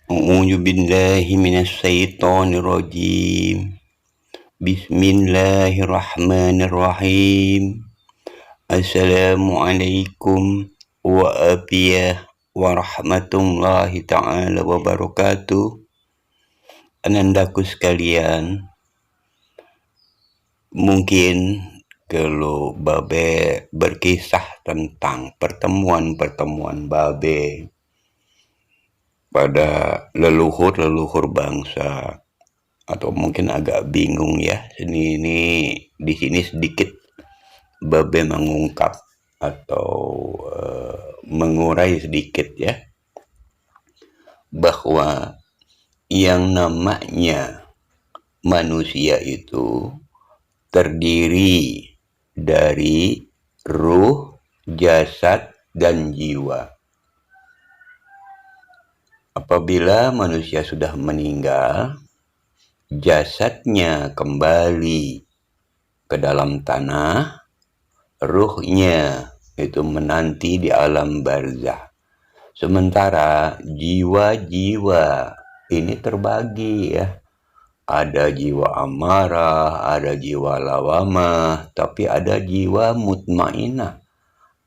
A'udzu billahi minasyaitonir rajim. Bismillahirrahmanirrahim. Assalamualaikum warahmatullahi taala wabarakatuh. Anandaku sekalian, mungkin kalau Babe berkisah tentang pertemuan-pertemuan Babe pada leluhur-leluhur bangsa, atau mungkin agak bingung ya. Ini di sini sedikit Babe mengungkap atau mengurai sedikit ya, bahwa yang namanya manusia itu terdiri dari ruh, jasad, dan jiwa. Apabila manusia sudah meninggal, jasadnya kembali ke dalam tanah, ruhnya itu menanti di alam barzah. Sementara jiwa-jiwa ini terbagi ya. Ada jiwa amarah, ada jiwa lawamah, tapi ada jiwa mutmainah.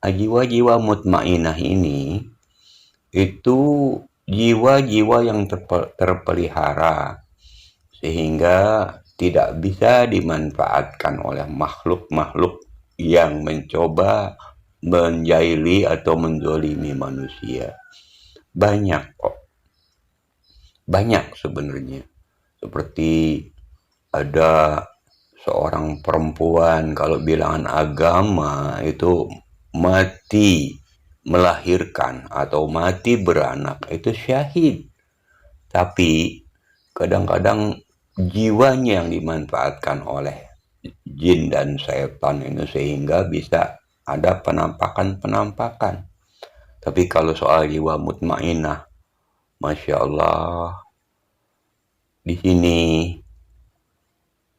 Jiwa-jiwa mutmainah ini itu jiwa-jiwa yang terpelihara, sehingga tidak bisa dimanfaatkan oleh makhluk-makhluk yang mencoba menjaili atau menzolimi manusia. Banyak kok. Banyak sebenarnya. Seperti ada seorang perempuan, kalau bilangan agama itu mati melahirkan atau mati beranak, itu syahid. Tapi kadang-kadang jiwanya yang dimanfaatkan oleh jin dan setan itu, sehingga bisa ada penampakan-penampakan. Tapi kalau soal jiwa mutmainah, Masya Allah, di sini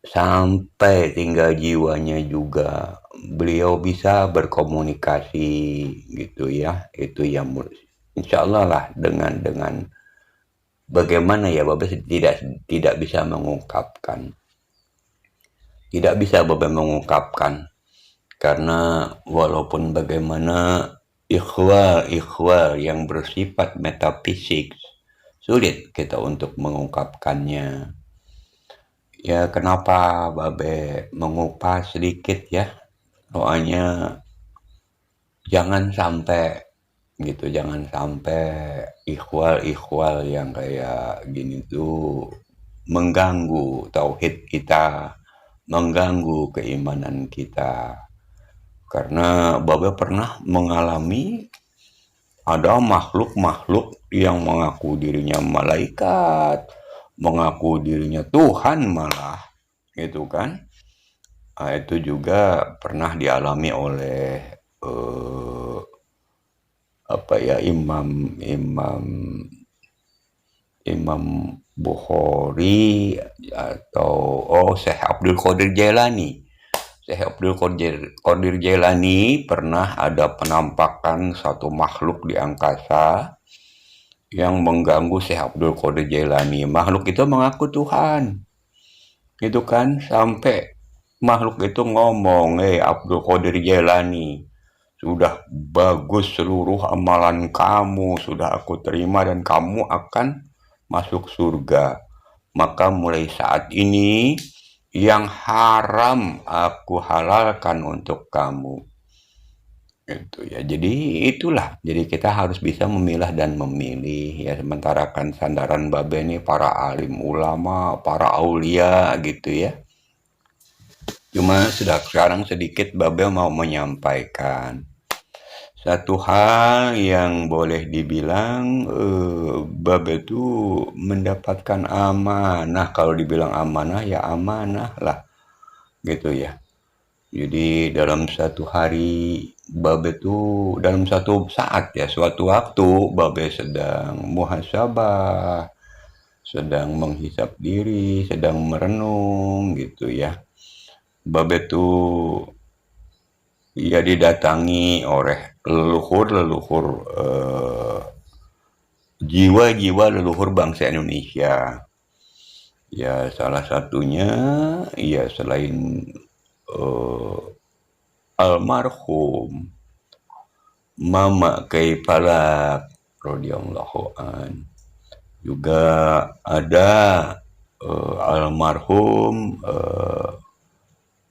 sampai tinggal jiwanya juga beliau bisa berkomunikasi gitu ya. Itu yang insya Allah lah, dengan bagaimana ya, Bapak tidak bisa mengungkapkan. Tidak bisa Bapak mengungkapkan, karena walaupun bagaimana ikhwal yang bersifat metafisik, sulit kita untuk mengungkapkannya. Ya, kenapa Babe mengupas sedikit ya? Soalnya jangan sampai gitu, jangan sampai ikhwal yang kayak gini tuh mengganggu tauhid kita, mengganggu keimanan kita. Karena Babe pernah mengalami ada makhluk-makhluk yang mengaku dirinya malaikat, mengaku dirinya Tuhan malah, gitu kan. Nah, itu juga pernah dialami oleh Imam Bukhari atau Syekh Abdul Qadir Jailani. Syekh Abdul Qadir Jailani pernah ada penampakan satu makhluk di angkasa yang mengganggu Syekh Abdul Qadir Jailani. Makhluk itu mengaku Tuhan, gitu kan, sampai makhluk itu ngomong, Abdul Qadir Jailani, sudah bagus seluruh amalan kamu, sudah aku terima dan kamu akan masuk surga. Maka mulai saat ini yang haram aku halalkan untuk kamu. Gitu ya. Jadi itulah. Jadi kita harus bisa memilah dan memilih ya. Sementara kan sandaran Babe ini para alim ulama, para aulia gitu ya. Cuma sudah sekarang sedikit Babe mau menyampaikan satu hal yang boleh dibilang Babe itu mendapatkan amanah. Kalau dibilang amanah ya amanah lah, gitu ya. Jadi dalam satu hari Babe itu, dalam satu saat ya, suatu waktu Babe sedang muhasabah, sedang menghisap diri, sedang merenung gitu ya. Babe tuh ya didatangi oleh leluhur jiwa-jiwa leluhur bangsa Indonesia. Ya salah satunya ya selain eh, almarhum Mama Kay Palak radhiyallahu an. Juga ada almarhum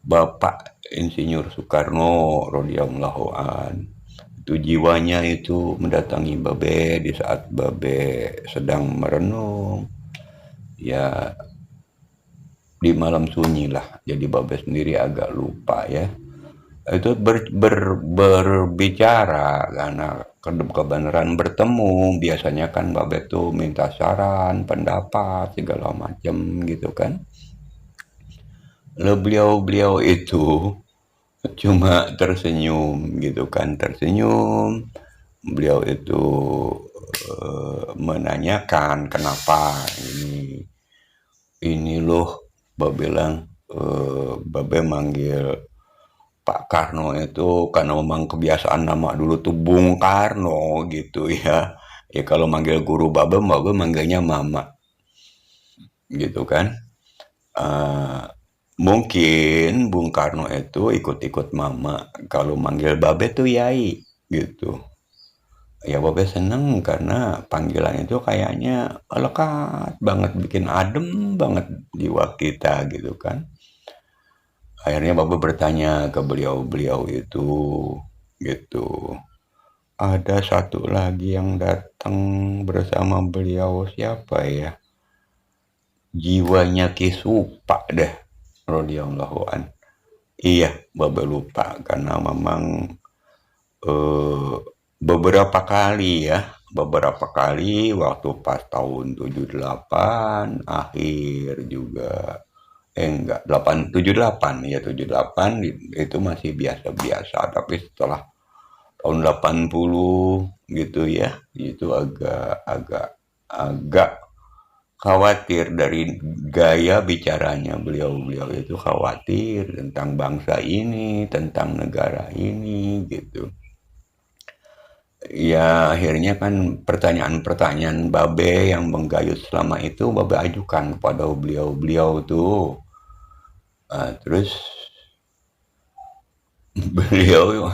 Bapak Insinyur Soekarno radhiyallahu an. Itu jiwanya itu mendatangi Babe di saat Babe sedang merenung. Ya di malam sunyi lah. Jadi Babe sendiri agak lupa ya. Itu berbicara karena kebenaran bertemu. Biasanya kan Babe tuh minta saran, pendapat, segala macam gitu kan. Lalu beliau itu cuma tersenyum gitu kan, tersenyum. Beliau itu menanyakan kenapa ini loh. Babe bilang Babe manggil Pak Karno itu karena memang kebiasaan nama dulu tuh Bung Karno gitu ya. Ya kalau manggil guru Babe manggilnya Mama gitu kan. Mungkin Bung Karno itu ikut-ikut Mama. Kalau manggil Babe tuh Yai gitu. Ya Babe seneng karena panggilan itu kayaknya lekat banget, bikin adem banget jiwa kita gitu kan. Akhirnya Babe bertanya ke beliau itu gitu. Ada satu lagi yang datang bersama beliau, siapa ya? Jiwanya Ki Supa deh radhiyallahu an. Iya, Babe lupa karena memang beberapa kali waktu pas tahun 78 akhir juga enggak 78 ya 78 itu masih biasa-biasa, tapi setelah tahun 80 gitu ya itu agak khawatir dari gaya bicaranya. Beliau itu khawatir tentang bangsa ini, tentang negara ini gitu. Ya akhirnya kan pertanyaan-pertanyaan Babe yang menggayut selama itu Babe ajukan kepada beliau tuh. Terus beliau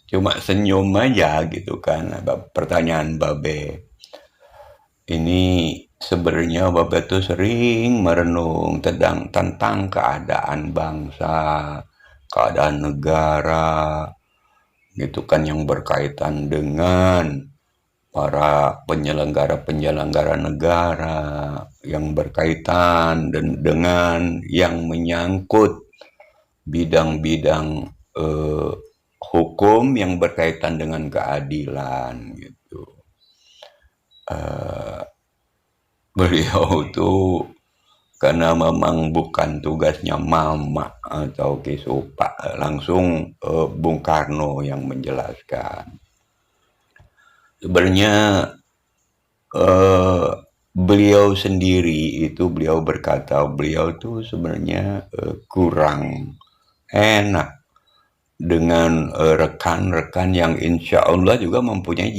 cuma senyum aja gitu kan. Pertanyaan Babe ini sebenarnya Babe tuh sering merenung tentang keadaan bangsa, keadaan negara gitu kan, yang berkaitan dengan para penyelenggara negara, yang berkaitan dengan yang menyangkut bidang-bidang hukum yang berkaitan dengan keadilan gitu. Beliau tuh karena memang bukan tugasnya Mama atau Ki Supa, langsung Bung Karno yang menjelaskan. Sebenarnya beliau sendiri itu beliau berkata beliau tuh sebenarnya kurang enak dengan rekan-rekan yang insya Allah juga mempunyai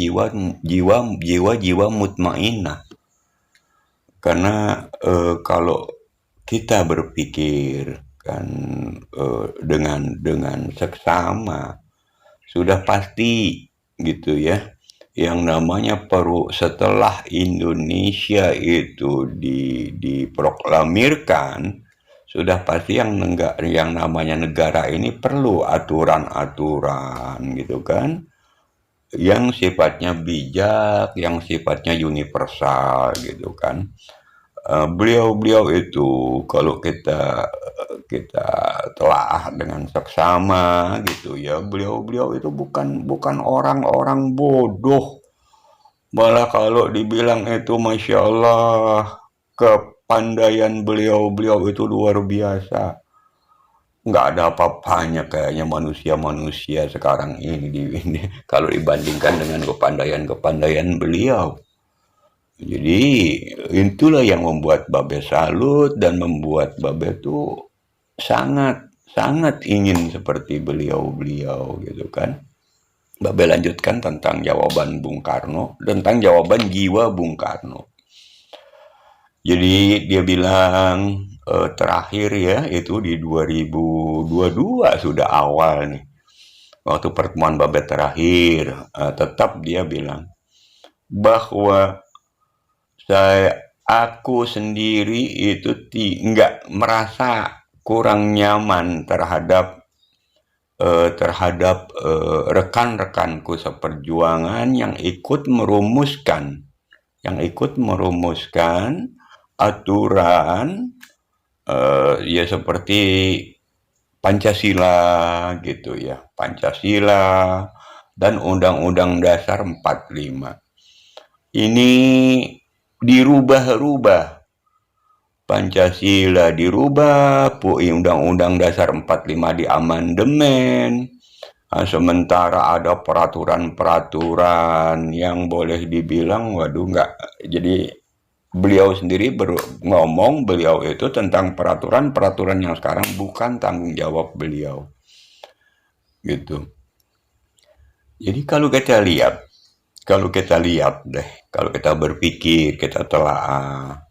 jiwa mutmainah. Karena kalau kita berpikir kan dengan seksama sudah pasti gitu ya, yang namanya setelah Indonesia itu diproklamirkan, sudah pasti yang namanya negara ini perlu aturan-aturan gitu kan, yang sifatnya bijak, yang sifatnya universal gitu kan. Beliau itu kalau kita telah dengan seksama gitu ya, beliau itu bukan orang-orang bodoh. Malah kalau dibilang itu Masya Allah, kepandaian beliau itu luar biasa. Nggak ada apa-apanya kayaknya manusia-manusia sekarang ini kalau dibandingkan dengan kepandaian beliau. Jadi itulah yang membuat Babe salut dan membuat Babe tuh sangat ingin seperti beliau gitu kan. Babe lanjutkan tentang jawaban Bung Karno, tentang jawaban jiwa Bung Karno. Jadi dia bilang terakhir ya, itu di 2022 sudah awal nih. Waktu pertemuan Babe terakhir, tetap dia bilang bahwa aku sendiri itu nggak merasa kurang nyaman terhadap rekan-rekanku seperjuangan yang ikut merumuskan aturan ya seperti Pancasila gitu ya, Pancasila dan Undang-Undang Dasar 45. Ini dirubah-rubah. Pancasila dirubah, Undang-Undang Dasar 45 diamandemen. Sementara ada peraturan-peraturan yang boleh dibilang, waduh nggak. Jadi beliau sendiri ngomong, beliau itu tentang peraturan-peraturan yang sekarang bukan tanggung jawab beliau. Gitu. Jadi kalau kita lihat deh, kalau kita berpikir, kita telaah,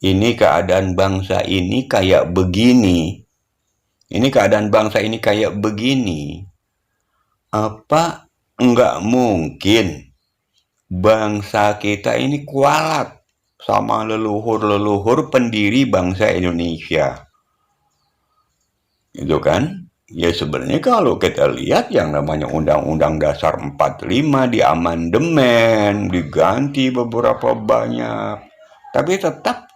ini keadaan bangsa ini kayak begini, apa enggak mungkin bangsa kita ini kualat sama leluhur-leluhur pendiri bangsa Indonesia. Gitu kan? Ya sebenarnya kalau kita lihat yang namanya Undang-Undang Dasar 45 diamandemen, diganti beberapa banyak, tapi tetap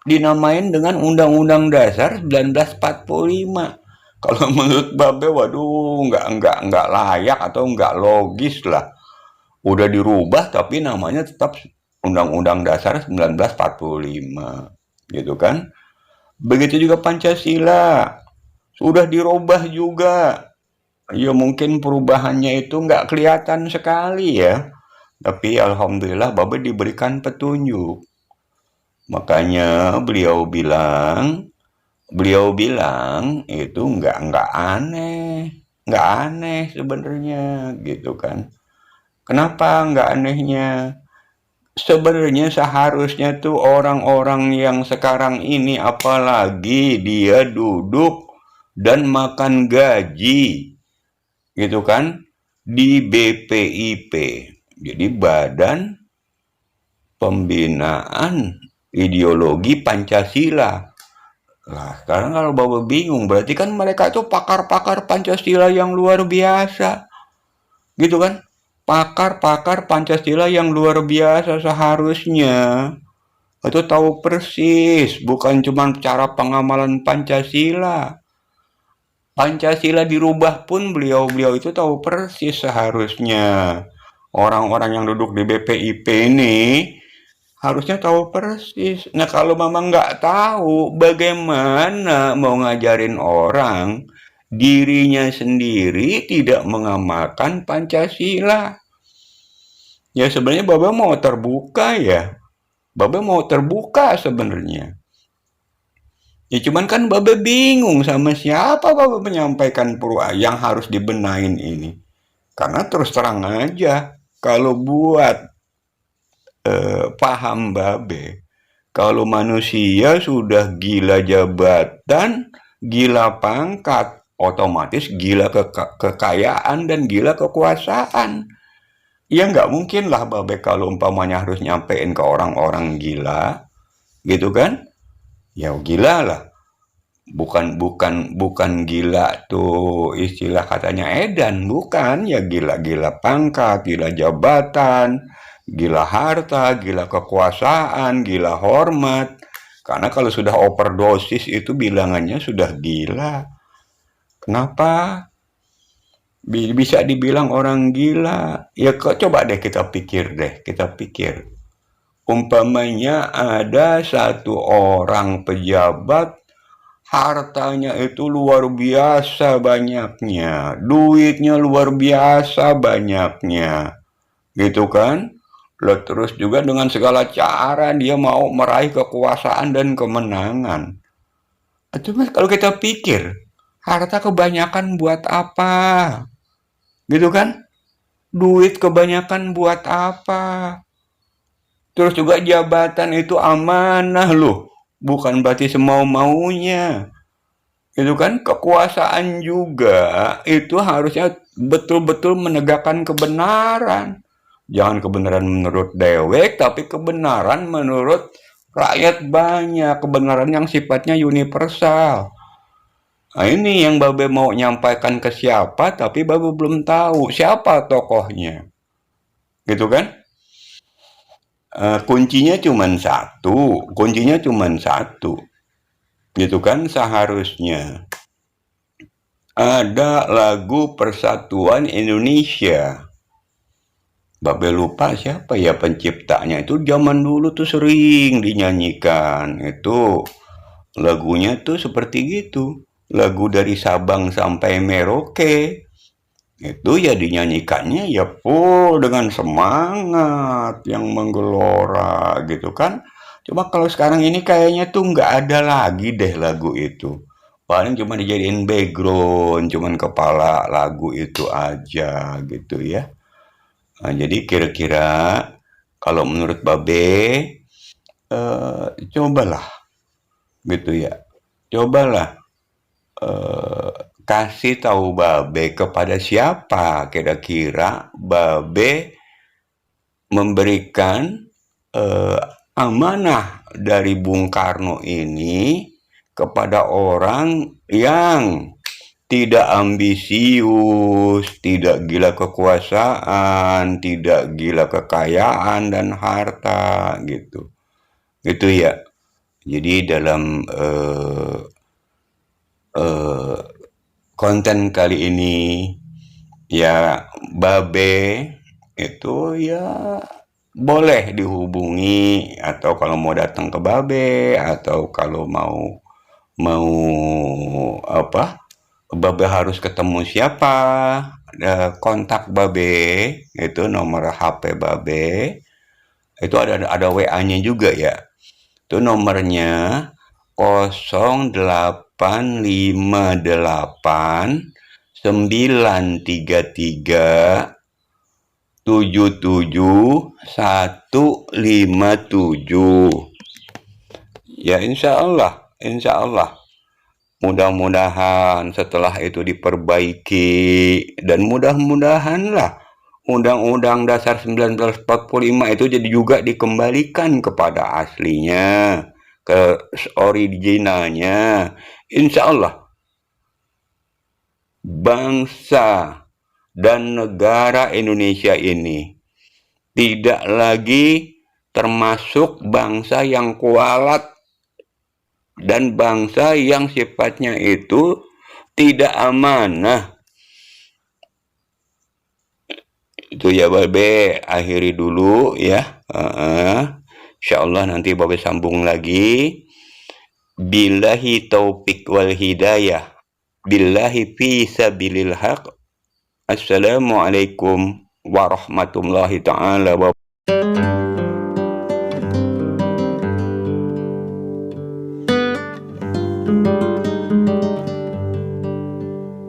dinamain dengan Undang-Undang Dasar 1945. Kalau menurut Babe, waduh, nggak layak atau nggak logis lah. Udah dirubah tapi namanya tetap Undang-Undang Dasar 1945, gitu kan? Begitu juga Pancasila, sudah dirubah juga. Ya mungkin perubahannya itu nggak kelihatan sekali ya, tapi alhamdulillah Babe diberikan petunjuk. Makanya beliau bilang itu nggak aneh sebenarnya gitu kan. Kenapa nggak anehnya? Sebenarnya seharusnya tuh orang-orang yang sekarang ini apalagi dia duduk dan makan gaji gitu kan di BPIP. Jadi Badan Pembinaan Ideologi Pancasila. Lah, sekarang kalau Bapak bingung, berarti kan mereka itu pakar-pakar Pancasila yang luar biasa. Gitu kan? Pakar-pakar Pancasila yang luar biasa seharusnya. Itu tahu persis, bukan cuma cara pengamalan Pancasila. Pancasila dirubah pun beliau-beliau itu tahu persis seharusnya. Orang-orang yang duduk di BPIP ini harusnya tahu persis. Nah kalau memang nggak tahu, bagaimana mau ngajarin orang dirinya sendiri tidak mengamalkan Pancasila? Ya sebenarnya Bapak mau terbuka ya. Bapak mau terbuka sebenarnya. Ya cuman kan Bapak bingung sama siapa Bapak menyampaikan yang harus dibenahin ini. Karena terus terang aja, kalau buat paham Babe, kalau manusia sudah gila jabatan, gila pangkat, otomatis gila kekayaan dan gila kekuasaan. Ya nggak mungkin lah Babe kalau umpamanya harus nyampein ke orang-orang gila, gitu kan? Ya gila lah. Bukan gila tuh istilah katanya edan, bukan ya gila-gila pangkat, gila jabatan, gila harta, gila kekuasaan, gila hormat. Karena kalau sudah overdosis itu bilangannya sudah gila. Kenapa bisa dibilang orang gila? Ya coba deh kita pikir. Umpamanya ada satu orang pejabat, hartanya itu luar biasa banyaknya, duitnya luar biasa banyaknya, gitu kan? Lalu terus juga dengan segala cara dia mau meraih kekuasaan dan kemenangan. Cuma kalau kita pikir, harta kebanyakan buat apa? Gitu kan? Duit kebanyakan buat apa? Terus juga jabatan itu amanah loh, bukan berarti semau-maunya. Itu kan kekuasaan juga, itu harusnya betul-betul menegakkan kebenaran. Jangan kebenaran menurut dewek, tapi kebenaran menurut rakyat banyak, kebenaran yang sifatnya universal. Nah, ini yang Babe mau nyampaikan ke siapa, tapi Babe belum tahu siapa tokohnya. Gitu kan? Kuncinya cuma satu, kuncinya cuma satu. Gitu kan seharusnya ada lagu Persatuan Indonesia. Babe lupa siapa ya penciptanya. Itu zaman dulu tuh sering dinyanyikan. Itu lagunya tuh seperti gitu. Lagu dari Sabang sampai Merauke. Itu ya dinyanyikannya ya full dengan semangat yang menggelora gitu kan. Coba kalau sekarang ini kayaknya tuh nggak ada lagi deh lagu itu. Paling cuma dijadiin background, cuman kepala lagu itu aja gitu ya. Nah, jadi kira-kira kalau menurut Babe, cobalah gitu ya. Cobalah eh, kasih tahu Babe kepada siapa kira-kira Babe memberikan eh, amanah dari Bung Karno ini kepada orang yang tidak ambisius, tidak gila kekuasaan, tidak gila kekayaan dan harta gitu. Gitu ya. Jadi dalam eh, konten kali ini ya Babe itu ya boleh dihubungi atau kalau mau datang ke Babe atau kalau mau mau apa Babe harus ketemu siapa, kontak Babe itu nomor HP Babe itu ada WA-nya juga ya. Itu nomornya 0858 933 77157. Ya insya Allah mudah-mudahan setelah itu diperbaiki dan mudah-mudahanlah Undang-Undang Dasar 1945 itu jadi juga dikembalikan kepada aslinya, ke originalnya. Insya Allah bangsa dan negara Indonesia ini tidak lagi termasuk bangsa yang kualat dan bangsa yang sifatnya itu tidak amanah. Itu ya Babe, akhiri dulu ya. Insya Allah nanti Babe sambung lagi. Billahi taufik wal hidayah. Billahi fi sabilil haq. Assalamualaikum warahmatullahi taala wabarakatuh.